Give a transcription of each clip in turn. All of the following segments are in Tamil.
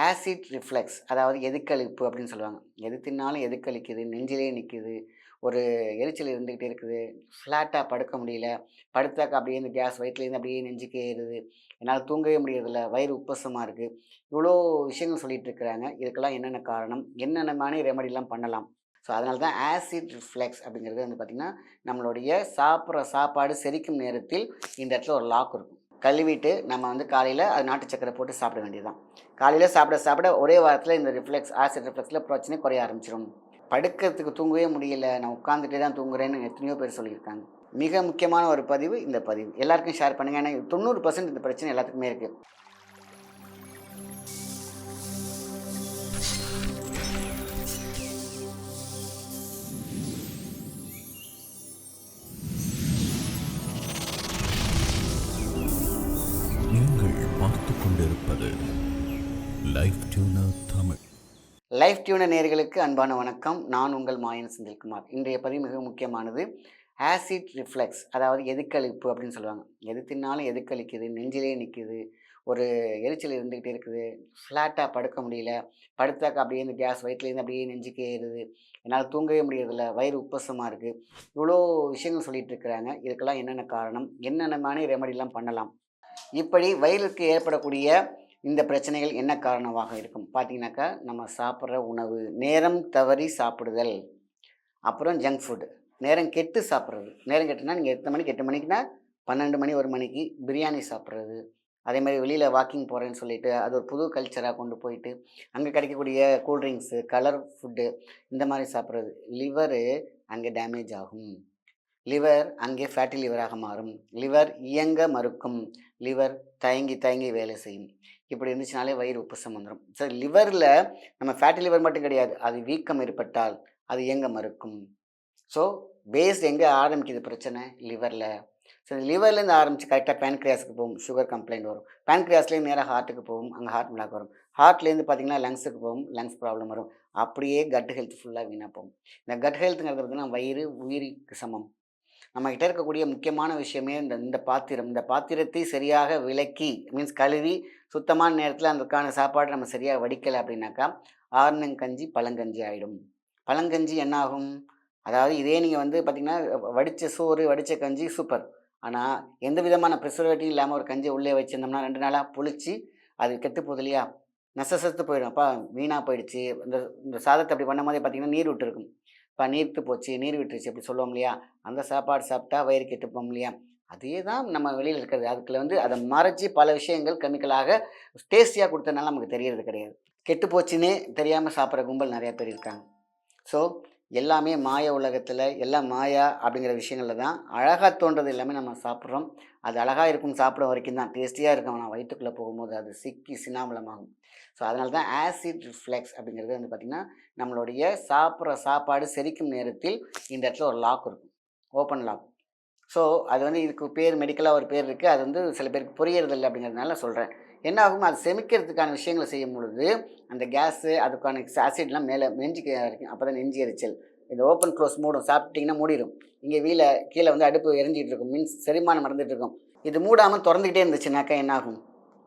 ஆசிட் ரிஃப்ளெக்ஸ் அதாவது எதுக்களிப்பு அப்படின்னு சொல்லுவாங்க. எது தின்னாலும் எதுக்களிக்குது, நெஞ்சிலே நிக்குது, ஒரு எரிச்சல் இருந்துக்கிட்டே இருக்குது, ஃப்ளாட்டா படுக்க முடியல, படுத்தாக்கா அப்படியே இந்த கேஸ் வயித்துலேருந்து அப்படியே நெஞ்சுக்கு ஏறுது, என்னால் தூங்கவே முடியறதில்ல, வயிறு உப்பசமா இருக்கு. இவ்வளோ விஷயங்கள் சொல்லிட்டு இருக்கிறாங்க. இதுக்கெல்லாம் என்னென்ன காரணம்? என்னென்ன மாரி ரெமெடிலாம் பண்ணலாம்? ஸோ அதனால தான் ஆசிட் ரிஃப்ளெக்ஸ் அப்படிங்கிறது வந்து பார்த்திங்கன்னா, நம்மளுடைய சாப்பிட்ற சாப்பாடு செரிக்கும் நேரத்தில் இந்த இடத்துல ஒரு லாக் இருக்கும். கழுவிட்டு நம்ம வந்து காலையில அது நாட்டு சர்க்கரை போட்டு சாப்பிட வேண்டியது தான். காலையில சாப்பிட சாப்பிட ஒரே வாரத்தில இந்த ரிஃப்ளெக்ஸ் ஆசிட் ரிஃப்ளெக்ஸில பிரச்சனை குறைய ஆரம்பிச்சிரும். படுக்கிறதுக்கு தூங்கவே முடியல, நான் உட்காந்துட்டே தான் தூங்குறேன்னு எத்தனையோ பேர் சொல்லியிருக்காங்க. மிக முக்கியமான ஒரு பதிவு இந்த பதிவு. எல்லாருக்கும் ஷேர் பண்ணுங்க. ஏன்னா 90% இந்த பிரச்சனை எல்லாத்துக்குமே இருக்கு. நீங்கள் பார்த்துக் கொண்டிருப்பது life tuner Tamil. Life tuner நேயர்களுக்கு அன்பான வணக்கம். நான் உங்கள் மாயன் செந்தில்குமார். இன்றைய பதிவு மிக முக்கியமானது. ஆசிட் ரிஃப்ளெக்ஸ் அதாவது எதுக்களிப்பு அப்படின்னு சொல்லுவாங்க. எது தின்னாலும் எதுக்களிக்குது, நெஞ்சிலே நிக்குது, ஒரு எரிச்சல் இருந்துக்கிட்டே இருக்குது, ஃப்ளாட்டாக படுக்க முடியல, படுத்தாக்கா அப்படியே இந்த கேஸ் வயித்துலேருந்து அப்படியே நெஞ்சுக்கு ஏறுது, என்னால் தூங்கவே முடியறதில்ல, வயிறு உப்பசமாக இருக்குது. இவ்வளோ விஷயங்கள் சொல்லிட்டு இருக்கிறாங்க. இதுக்கெல்லாம் என்னென்ன காரணம்? என்னென்ன மாதிரி ரெமெடிலாம் பண்ணலாம்? இப்படி வயிறுக்கு ஏற்படக்கூடிய இந்த பிரச்சனைகள் என்ன காரணமாக இருக்கும் பார்த்தீங்கன்னாக்கா, நம்ம சாப்பிட்ற உணவு நேரம் தவறி சாப்பிடுதல், அப்புறம் ஜங்க் ஃபுட் நேரம் கெட்டு சாப்பிட்றது. நேரம் கெட்டுனா நீங்கள் எத்தனை மணிக்கு, 8 மணிக்குனா 12 மணி 1 மணிக்கு பிரியாணி சாப்பிட்றது. அதேமாதிரி வெளியில் வாக்கிங் போகிறேன்னு சொல்லிட்டு அது ஒரு புது கல்ச்சராக கொண்டு போயிட்டு அங்கே கிடைக்கக்கூடிய கூல்ட்ரிங்க்ஸு, கலர் ஃபுட்டு இந்த மாதிரி சாப்பிட்றது. லிவரு அங்கே டேமேஜ் ஆகும். லிவர் அங்கே ஃபேட்டி லிவராக மாறும். லிவர் இயங்க மறுக்கும். லிவர் தயங்கி தயங்கி வேலை செய்யும். இப்படி இருந்துச்சுனாலே வயிறு உப்புசம் வந்துடும். சரி, லிவரில் நம்ம ஃபேட்டி லிவர் மட்டும் கிடையாது, அது வீக்கம் ஏற்பட்டால் அது இயங்க மறுக்கும். ஸோ பேஸ் எங்கே ஆரம்பிக்குது பிரச்சனை? லிவரில். சரி, லிவர்லேருந்து ஆரம்பித்து கரெக்டாக பேன்க்ரியாஸுக்கு போகும், சுகர் கம்ப்ளைண்ட் வரும். பேன்க்ரியாஸ்லேயும் நேராக ஹார்ட்டுக்கு போகும், அங்கே ஹார்ட் பிளாக் வரும். ஹார்ட்லேருந்து பார்த்திங்கன்னா லங்ஸுக்கு போகும், லங்ஸ் ப்ராப்ளம் வரும். அப்படியே கட் ஹெல்த் ஃபுல்லாக வீணாக போகும். இந்த கட் ஹெல்த்துங்கிறது பார்த்திங்கன்னா வயிறு உயிருக்கு சமம். நம்மக்கிட்ட இருக்கக்கூடிய முக்கியமான விஷயமே இந்த பாத்திரம். இந்த பாத்திரத்தை சரியாக விலக்கி மீன்ஸ் கழுவி சுத்தமான நேரத்தில் அதுக்கான சாப்பாடு நம்ம சரியாக வடிக்கலை அப்படின்னாக்கா ஆறுனங்கஞ்சி பழங்கஞ்சி ஆகிடும். பழங்கஞ்சி என்ன ஆகும்? அதாவது இதே நீங்கள் வந்து பார்த்திங்கன்னா வடித்த சோறு வடித்த கஞ்சி சூப்பர். ஆனால் எந்த விதமான ப்ரிசர்வேட்டிவ் இல்லாமல் ஒரு கஞ்சியை உள்ளே வச்சுருந்தோம்னா 2 நாளாக புளிச்சு அது கெட்டு போகுது இல்லையா? நசத்து போயிடும். அப்பா வீணாக போயிடுச்சு. இந்த இந்த சாதத்தை அப்படி பண்ணும் போதே பார்த்திங்கன்னா நீர் விட்டுருக்கும். இப்போ நீர்த்து போச்சு, நீர் விட்டுருச்சு அப்படி சொல்லுவோம் இல்லையா? அந்த சாப்பாடு சாப்பிட்டா வயிறு கெட்டுப்போம் இல்லையா? அதே தான் நம்ம வெளியில் இருக்கிறது. அதுக்குள்ள வந்து அதை மறைச்சி பல விஷயங்கள் கெமிக்கலாக டேஸ்டியாக கொடுத்தனால நமக்கு தெரியறது கிடையாது. கெட்டு போச்சுன்னே தெரியாமல் சாப்பிட்ற கும்பல் நிறையா பேர் இருக்காங்க. ஸோ எல்லாமே மாய உலகத்தில் எல்லாம் மாயா அப்படிங்கிற விஷயங்களில் தான் அழகாக தோன்றது எல்லாமே நம்ம சாப்பிட்றோம். அது அழகாக இருக்கும் சாப்பிட வரைக்கும் தான் டேஸ்டியாக இருக்கும். ஆனால் வயிற்றுக்குள்ளே போகும்போது அது சிக்கி சின்னாமலமாகும். ஸோ அதனால தான் ஆசிட் ரிஃப்ளெக்ஸ் அப்படிங்கிறது வந்து பார்த்திங்கன்னா, நம்மளுடைய சாப்பிட்ற சாப்பாடு செரிக்கும் நேரத்தில் இந்த இடத்துல ஒரு லாக் இருக்கும், ஓப்பன் லாக். ஸோ அது வந்து இதுக்கு பேர் மெடிக்கலாக ஒரு பேர் இருக்குது. அது வந்து சில பேருக்கு புரியறதில்லை அப்படிங்கிறதுனால சொல்கிறேன். என்ன ஆகும்? அது செமிக்கிறதுக்கான விஷயங்களை செய்யும் பொழுது அந்த கேஸு அதுக்கான ஆசிட்லாம் மேலே நெஞ்சுக்கு இருக்கும். அப்போ தான் நெஞ்சு எரிச்சல். இந்த ஓப்பன் க்ளோஸ் மூடும். சாப்பிட்டிங்கன்னா மூடிடும். இங்கே கீழே வந்து அடுப்பு எரிஞ்சிகிட்டு இருக்கும். மீன்ஸ் செரிமானம் நடந்துகிட்டு இருக்கும். இது மூடாமல் திறந்துக்கிட்டே இருந்துச்சுனாக்கா என்ன ஆகும்?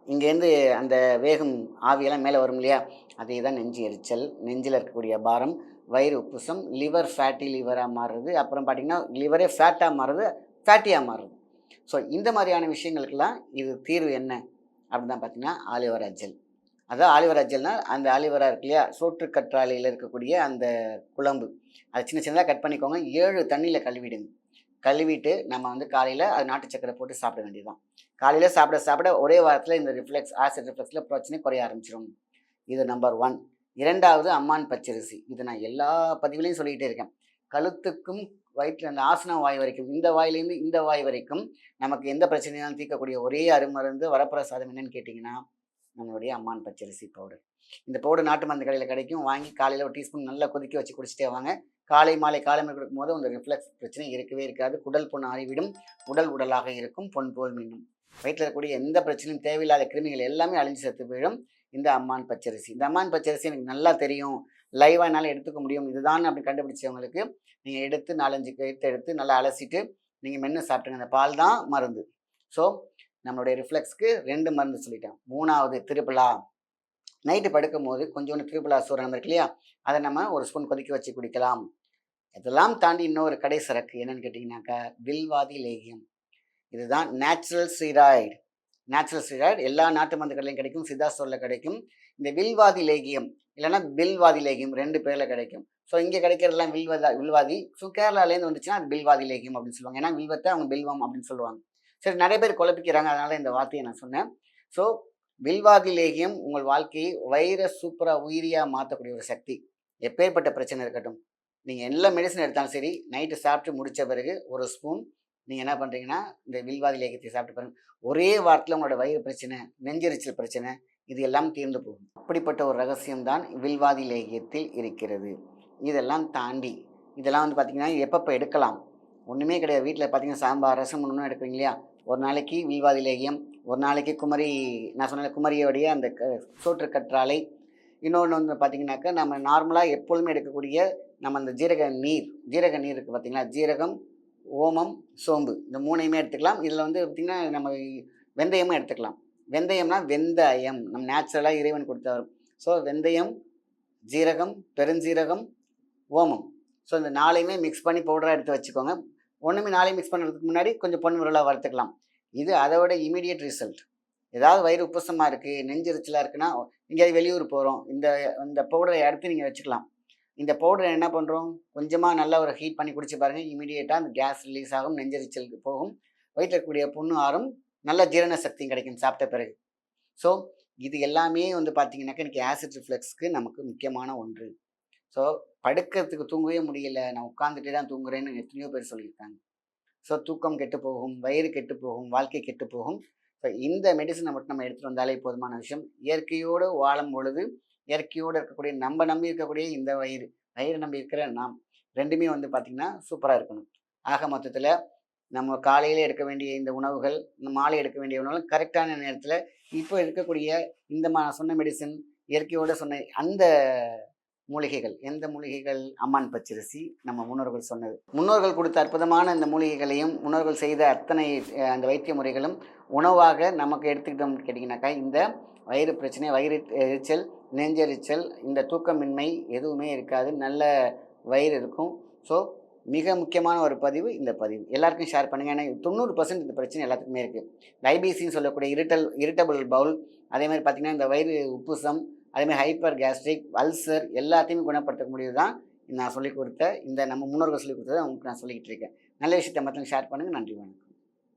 இங்கேருந்து அந்த வேகும் ஆவியெல்லாம் மேலே வரும் இல்லையா? அதே தான் நெஞ்சு எரிச்சல், நெஞ்சில் இருக்கக்கூடிய பாரம், வயிறு உப்புசம், லிவர் ஃபேட்டி லிவராக மாறுறது, அப்புறம் பார்த்திங்கன்னா லிவரே ஃபேட்டாக மாறுறது, ஃபேட்டியாக மாறுறது. ஸோ இந்த மாதிரியான விஷயங்களுக்கெல்லாம் இது தீர்வு என்ன அப்படின்னு தான் பார்த்திங்கன்னா ஆலிவேரா ஜெல். அதான் ஆலிவேரா ஜெல்னால் அந்த ஆலிவேரா இருக்கு இல்லையா? சோற்றுக்கற்றாழையில் இருக்கக்கூடிய அந்த குழம்பு அதை சின்ன சின்னதாக கட் பண்ணிக்கோங்க. 7 தண்ணியில் கழுவிடுங்க. கழுவிட்டு நம்ம வந்து காலையில் அது நாட்டு சர்க்கரை போட்டு சாப்பிட வேண்டியது தான். காலையில் சாப்பிட சாப்பிட ஒரே வாரத்தில் இந்த ஆசிட் ரிஃப்ளெக்ஸில் பிரச்சனை குறைய ஆரம்பிச்சிடும். இது நம்பர் 1. 2வது அம்மான் பச்சரிசி. இது நான் எல்லா பதிவுலையும் சொல்லிக்கிட்டே இருக்கேன். கழுத்துக்கும் வயிற்றில் அந்த ஆசன வாய் வரைக்கும், இந்த வாயிலேருந்து இந்த வாய் வரைக்கும் நமக்கு எந்த பிரச்சனையாலும் தீர்க்கக்கூடிய ஒரே அருமருந்து வரப்பிரசாதம் என்னன்னு கேட்டிங்கன்னா நம்மளுடைய அம்மான் பச்சரிசி பவுடர். இந்த பவுடர் நாட்டு மருந்து கடையில் கிடைக்கும். வாங்கி காலையில் ஒரு டீஸ்பூன் நல்லா கொதிக்க வச்சு குடிச்சிட்டே வாங்க. காலை மாலை காலமே கொடுக்கும்போது அந்த ரிஃப்ளெக்ஸ் பிரச்சனை இருக்கவே இருக்காது. குடல் புண் ஆறிவிடும். உடலாக இருக்கும். பொன் போல் மீண்டும். வயிற்றில் இருக்கக்கூடிய எந்த பிரச்சனையும் தேவையில்லாத கிருமிகள் எல்லாமே அழிஞ்சு செத்து போயிடும் இந்த அம்மான் பச்சரிசி. இந்த அம்மான் பச்சரிசி எனக்கு நல்லா தெரியும், லைவாக என்னால் எடுத்துக்க முடியும், இதுதான் அப்படி கண்டுபிடிச்சவங்களுக்கு நீங்கள் எடுத்து 4-5 எடுத்து நல்லா அலசிட்டு நீங்கள் மென்று சாப்பிட்டுங்க. அந்த பால் தான் மருந்து. ஸோ நம்மளுடைய ரிஃப்ளெக்ஸ்க்கு 2 மருந்து சொல்லிட்டேன். 3வது திருப்பிலா. நைட்டு படுக்கும்போது கொஞ்சோண்டு திரிபுலா சூரணம் இருக்கு இல்லையா, அதை நம்ம ஒரு ஸ்பூன் கொதிக்க வச்சு குடிக்கலாம். இதெல்லாம் தாண்டி இன்னொரு கடை சரக்கு என்னன்னு கேட்டிங்கனாக்கா, வில்வாதி லேகியம். இதுதான் நேச்சுரல் ஸ்டீராய்டு. நேச்சுரல் ஸ்டீராய்டு எல்லா நாட்டு மருந்து கடையிலும் கிடைக்கும், சித்தா ஸ்டோர்ல கிடைக்கும். இந்த வில்வாதி லேகியம் இல்லைன்னா பில்வாதி லேகியம் 2 பேர்ல கிடைக்கும். ஸோ இங்கே கிடைக்கிறதெல்லாம் வில்வாதி. ஸோ கேரளாலேருந்து வந்துச்சுன்னா அது பில்வாதி லேகியம் அப்படின்னு சொல்லுவாங்க. ஏன்னா வில்வத்தை அவங்க பில்வம் அப்படின்னு சொல்லுவாங்க. சரி, நிறைய பேர் குழப்பிக்கிறாங்க, அதனால இந்த வார்த்தையை நான் சொன்னேன். ஸோ வில்வாதி லேகியம் உங்கள் வாழ்க்கையை வைரஸ் சூப்பரா உயிரியா மாற்றக்கூடிய ஒரு சக்தி. எப்பேற்பட்ட பிரச்சனை இருக்கட்டும், நீங்கள் எல்லா மெடிசன் எடுத்தாலும் சரி, நைட்டு சாப்பிட்டு முடித்த பிறகு ஒரு ஸ்பூன் நீங்கள் என்ன பண்ணுறீங்கன்னா இந்த வில்வாதி லேகியத்தை சாப்பிட்டு பாருங்க. ஒரே வாரத்தில் உங்களோட வயிறு பிரச்சனை, நெஞ்செரிச்சல் பிரச்சனை, இது எல்லாம் தீர்ந்து போகும். அப்படிப்பட்ட ஒரு ரகசியம்தான் வில்வாதி லேகியத்தில் இருக்கிறது. இதெல்லாம் தாண்டி இதெல்லாம் வந்து பார்த்திங்கன்னா எப்பப்போ எடுக்கலாம், ஒன்றுமே கிடையாது. வீட்டில் பார்த்தீங்கன்னா சாம்பார் ரசம் ஒன்றும் எடுக்கிறீங்க இல்லையா, ஒரு நாளைக்கு வில்வாதி லேகியம், ஒரு நாளைக்கு குமரி, நான் சொன்ன குமரியோடைய அந்த சோற்று கற்றாழை, இன்னொன்று வந்து பார்த்திங்கனாக்கா நம்ம நார்மலாக எப்பொழுதுமே எடுக்கக்கூடிய நம்ம அந்த ஜீரக நீர் இருக்குது பார்த்திங்களா, ஜீரகம், ஓமம், சோம்பு, இந்த 3ஐயுமே எடுத்துக்கலாம். இதில் வந்து பார்த்திங்கன்னா நம்ம வெந்தயமும் எடுத்துக்கலாம். வெந்தயம்னா வெந்தயம் நம்ம நேச்சுரலாக இறைவன் கொடுத்தவர். ஸோ வெந்தயம், ஜீரகம், பெருஞ்சீரகம், ஓமம், ஸோ இந்த 4ஐயுமே மிக்ஸ் பண்ணி பவுடராக எடுத்து வச்சுக்கோங்க. ஒன்றுமே 4ஐயும் மிக்ஸ் பண்ணுறதுக்கு முன்னாடி கொஞ்சம் பொன் விரலாக வறுத்துக்கலாம். இது அதோட இமீடியட் ரிசல்ட். ஏதாவது வயிறு உப்புசமாக இருக்குது, நெஞ்செரிச்சலாக இருக்குன்னா, எங்கேயாவது வெளியூர் போகிறோம், இந்த பவுடரை எடுத்து நீங்கள் வச்சுக்கலாம். இந்த பவுடரை என்ன பண்ணுறோம், கொஞ்சமாக நல்லா ஒரு ஹீட் பண்ணி குடிச்சு பாருங்கள். இமீடியட்டாக அந்த கேஸ் ரிலீஸ் ஆகும், நெஞ்செரிச்சலுக்கு போகும், வயிற்றில் இருக்கக்கூடிய புண்ணு ஆறும், நல்ல ஜீரண சக்தியும் கிடைக்கும் சாப்பிட்ட பிறகு. ஸோ இது எல்லாமே வந்து பார்த்திங்கனாக்கா இன்றைக்கி ஆசிட் ரிஃப்ளெக்ஸ்க்கு நமக்கு முக்கியமான ஒன்று. ஸோ படுக்கிறதுக்கு தூங்கவே முடியல, நான் உட்காந்துட்டே தான் தூங்குறேன்னு எத்தனையோ பேர் சொல்லியிருக்காங்க. ஸோ தூக்கம் கெட்டு போகும், வயிறு கெட்டு போகும், வாழ்க்கை கெட்டு போகும். ஸோ இந்த மெடிசனை மட்டும் நம்ம எடுத்துகிட்டு வந்தாலே போதுமான விஷயம். இயற்கையோடு வாழும் பொழுது, இயற்கையோடு இருக்கக்கூடிய நம்ம நம்பி இருக்கக்கூடிய இந்த வயிறு நம்பி இருக்கிற நாம் 2மே வந்து பார்த்திங்கன்னா சூப்பராக இருக்கணும். ஆக மொத்தத்தில் நம்ம காலையில் எடுக்க வேண்டிய இந்த உணவுகள், மாலை எடுக்க வேண்டிய உணவுகள் கரெக்டான நேரத்தில், இப்போ இருக்கக்கூடிய இந்த சொன்ன மெடிசன், இயற்கையோடு சொன்ன அந்த மூலிகைகள், எந்த மூலிகைகள், அம்மான் பச்சரிசி, நம்ம முன்னோர்கள் சொன்னது, முன்னோர்கள் கொடுத்த அற்புதமான இந்த மூலிகைகளையும் முன்னோர்கள் செய்த அத்தனை அந்த வைத்திய முறைகளும் உணவாக நமக்கு எடுத்துக்கிட்டோம்னு கேட்டிங்கனாக்கா இந்த வயிறு பிரச்சனை, வயிறு எரிச்சல், நெஞ்செரிச்சல், இந்த தூக்கமின்மை எதுவுமே இருக்காது, நல்ல வயிறு இருக்கும். ஸோ மிக முக்கியமான ஒரு பதிவு இந்த பதிவு. எல்லாருக்கும் ஷேர் பண்ணுங்கள். ஏன்னா 90% இந்த பிரச்சனை எல்லாத்துக்குமே இருக்குது. டைபிசின்னு சொல்லக்கூடிய இரிட்டபிள் பவுல், அதேமாதிரி பார்த்திங்கன்னா இந்த வயிறு உப்புசம், அதேமாதிரி ஹைப்பர் கேஸ்ட்ரிக், அல்சர் எல்லாத்தையுமே குணப்படுத்த முடியுது தான் நான் சொல்லிக் கொடுத்த இந்த நம்ம முன்னோர்கள் சொல்லிக் கொடுத்ததை உங்களுக்கு நான் சொல்லிக்கிட்டு இருக்கேன். நல்ல விஷயத்தை மற்றவங்க ஷேர் பண்ணுங்கள். நன்றி, வணக்கம்.